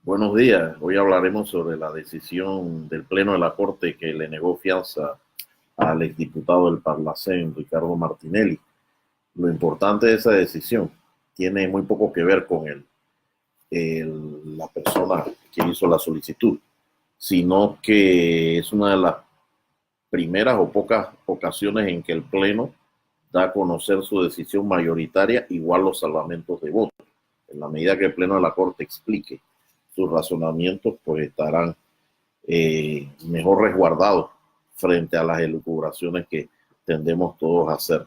Buenos días. Hoy hablaremos sobre la decisión del Pleno de la Corte que le negó fianza al exdiputado del Parlacén, Ricardo Martinelli. Lo importante de esa decisión tiene muy poco que ver con la persona que hizo la solicitud, sino que es una de las primeras o pocas ocasiones en que el Pleno da a conocer su decisión mayoritaria, igual los salvamentos de voto. En la medida que el Pleno de la Corte explique sus razonamientos, pues estarán mejor resguardados frente a las elucubraciones que tendemos todos a hacer.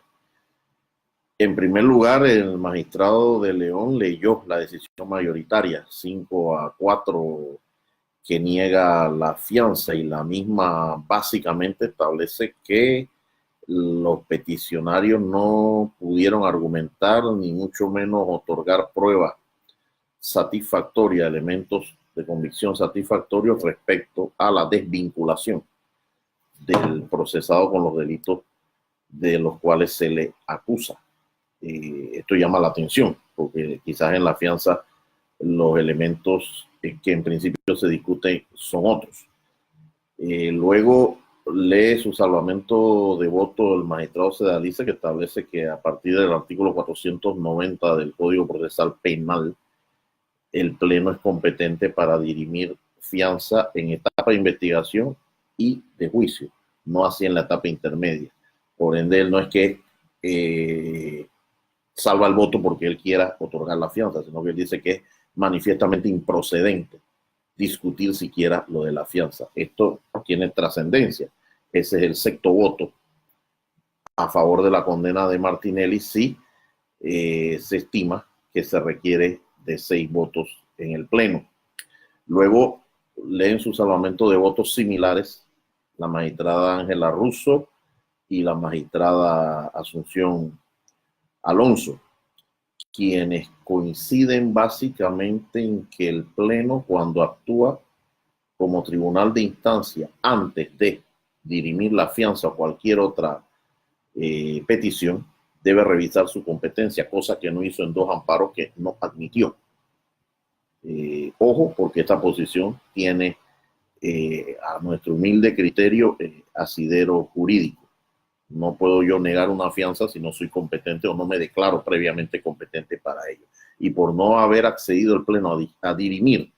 En primer lugar, el magistrado de León leyó la decisión mayoritaria, 5-4, que niega la fianza, y la misma básicamente establece que los peticionarios no pudieron argumentar ni mucho menos otorgar pruebas satisfactorias, elementos de convicción satisfactorios respecto a la desvinculación del procesado con los delitos de los cuales se le acusa. Esto llama la atención, porque quizás en la fianza los elementos que en principio se discuten son otros. Luego lee su salvamento de voto el magistrado Sedalice, que establece que a partir del artículo 490 del Código Procesal Penal, el Pleno es competente para dirimir fianza en etapa de investigación y de juicio, no así en la etapa intermedia. Por ende, él no es que salva el voto porque él quiera otorgar la fianza, sino que él dice que es manifiestamente improcedente discutir siquiera lo de la fianza. Esto tiene trascendencia. Ese es el sexto voto a favor de la condena de Martinelli si se estima que se requiere de 6 votos en el Pleno. Luego leen su salvamento de votos similares la magistrada Ángela Russo y la magistrada Asunción Alonso, quienes coinciden básicamente en que el Pleno, cuando actúa como tribunal de instancia antes de dirimir la fianza o cualquier otra petición, debe revisar su competencia, cosa que no hizo en 2 amparos que no admitió. Ojo, porque esta posición tiene, a nuestro humilde criterio, asidero jurídico. No puedo yo negar una fianza si no soy competente o no me declaro previamente competente para ello. Y por no haber accedido el Pleno a dirimir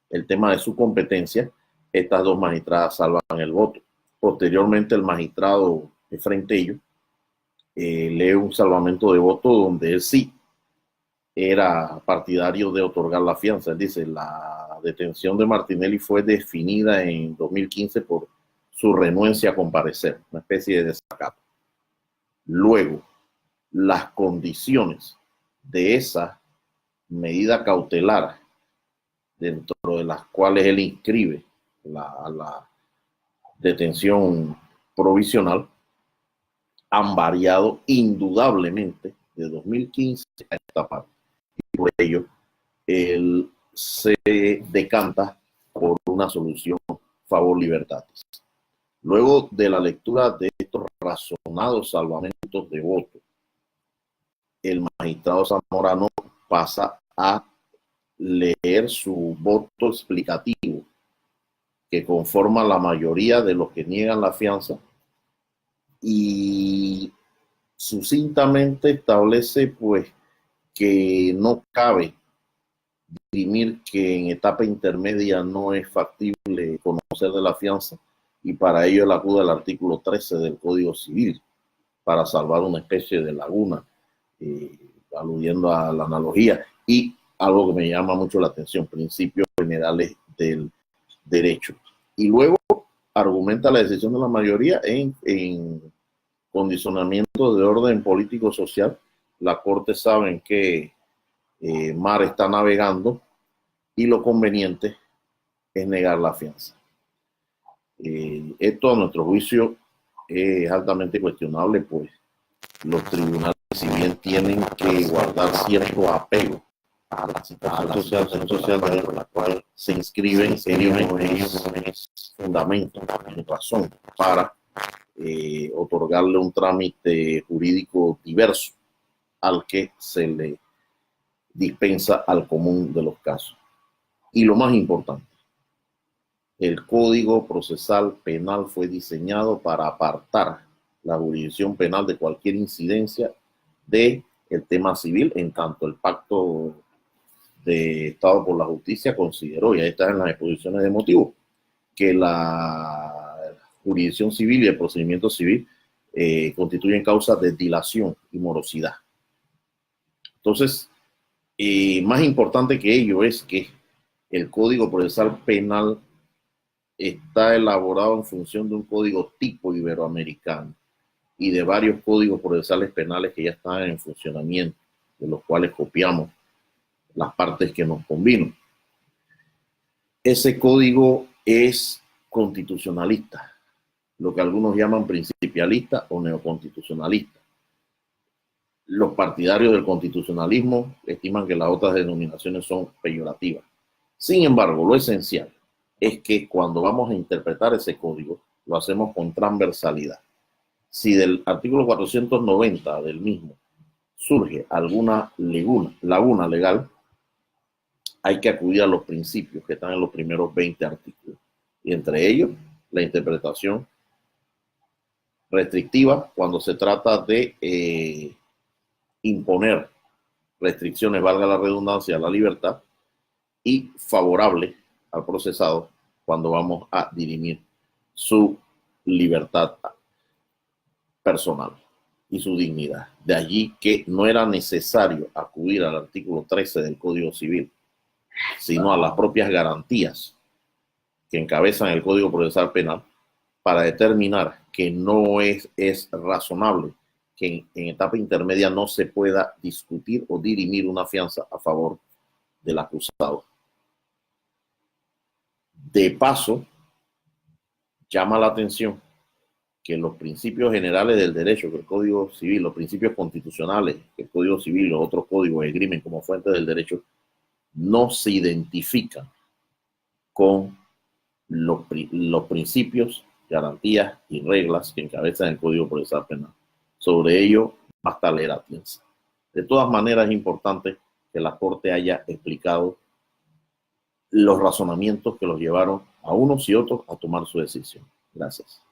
el tema de su competencia, estas 2 magistradas salvan el voto. Posteriormente, el magistrado Frentello lee un salvamento de voto donde él sí era partidario de otorgar la fianza. Él dice: la detención de Martinelli fue definida en 2015 por su renuencia a comparecer, una especie de desacato. Luego, las condiciones de esa medida cautelar, dentro de las cuales él inscribe la detención provisional, han variado indudablemente de 2015 a esta parte. Y por ello, él se decanta por una solución favor libertatis. Luego de la lectura de estos razonados salvamentos de voto, el magistrado Zamorano pasa a leer su voto explicativo, que conforma la mayoría de los que niegan la fianza, y sucintamente establece pues que no cabe dirimir que en etapa intermedia no es factible conocer de la fianza, y para ello él acude al artículo 13 del Código Civil para salvar una especie de laguna, aludiendo a la analogía y algo que me llama mucho la atención: principios generales del derecho. Y luego argumenta la decisión de la mayoría en condicionamiento de orden político-social. La Corte sabe en qué mar está navegando, y lo conveniente es negar la fianza. Esto, a nuestro juicio, es altamente cuestionable, pues los tribunales, si bien tienen que guardar cierto apego a la situación social dentro de la cual se inscriben, es fundamento, es razón para otorgarle un trámite jurídico diverso al que se le dispensa al común de los casos. Y lo más importante, el Código Procesal Penal fue diseñado para apartar la jurisdicción penal de cualquier incidencia del tema civil, en tanto el Pacto de Estado por la Justicia consideró, y ahí está en las exposiciones de motivos, que la jurisdicción civil y el procedimiento civil constituyen causas de dilación y morosidad. Entonces, más importante que ello es que el Código Procesal Penal está elaborado en función de un código tipo iberoamericano y de varios códigos procesales penales que ya están en funcionamiento, de los cuales copiamos las partes que nos convino. Ese código es constitucionalista, lo que algunos llaman principialista o neoconstitucionalista. Los partidarios del constitucionalismo estiman que las otras denominaciones son peyorativas. Sin embargo, lo esencial es que cuando vamos a interpretar ese código, lo hacemos con transversalidad. Si del artículo 490 del mismo surge alguna laguna legal, hay que acudir a los principios que están en los primeros 20 artículos. Y entre ellos, la interpretación restrictiva cuando se trata de imponer restricciones, valga la redundancia, a la libertad, y favorable al procesado cuando vamos a dirimir su libertad personal y su dignidad. De allí que no era necesario acudir al artículo 13 del Código Civil, sino a las propias garantías que encabezan el Código Procesal Penal para determinar que no es razonable que en etapa intermedia no se pueda discutir o dirimir una fianza a favor del acusado. De paso, llama la atención que los principios generales del derecho, que el Código Civil, los principios constitucionales, que el Código Civil, los otros códigos esgrimen como fuente del derecho, no se identifican con los principios, garantías y reglas que encabezan el Código Procesal Penal. Sobre ello, basta leer a Atienza. De todas maneras, es importante que la Corte haya explicado los razonamientos que los llevaron a unos y otros a tomar su decisión. Gracias.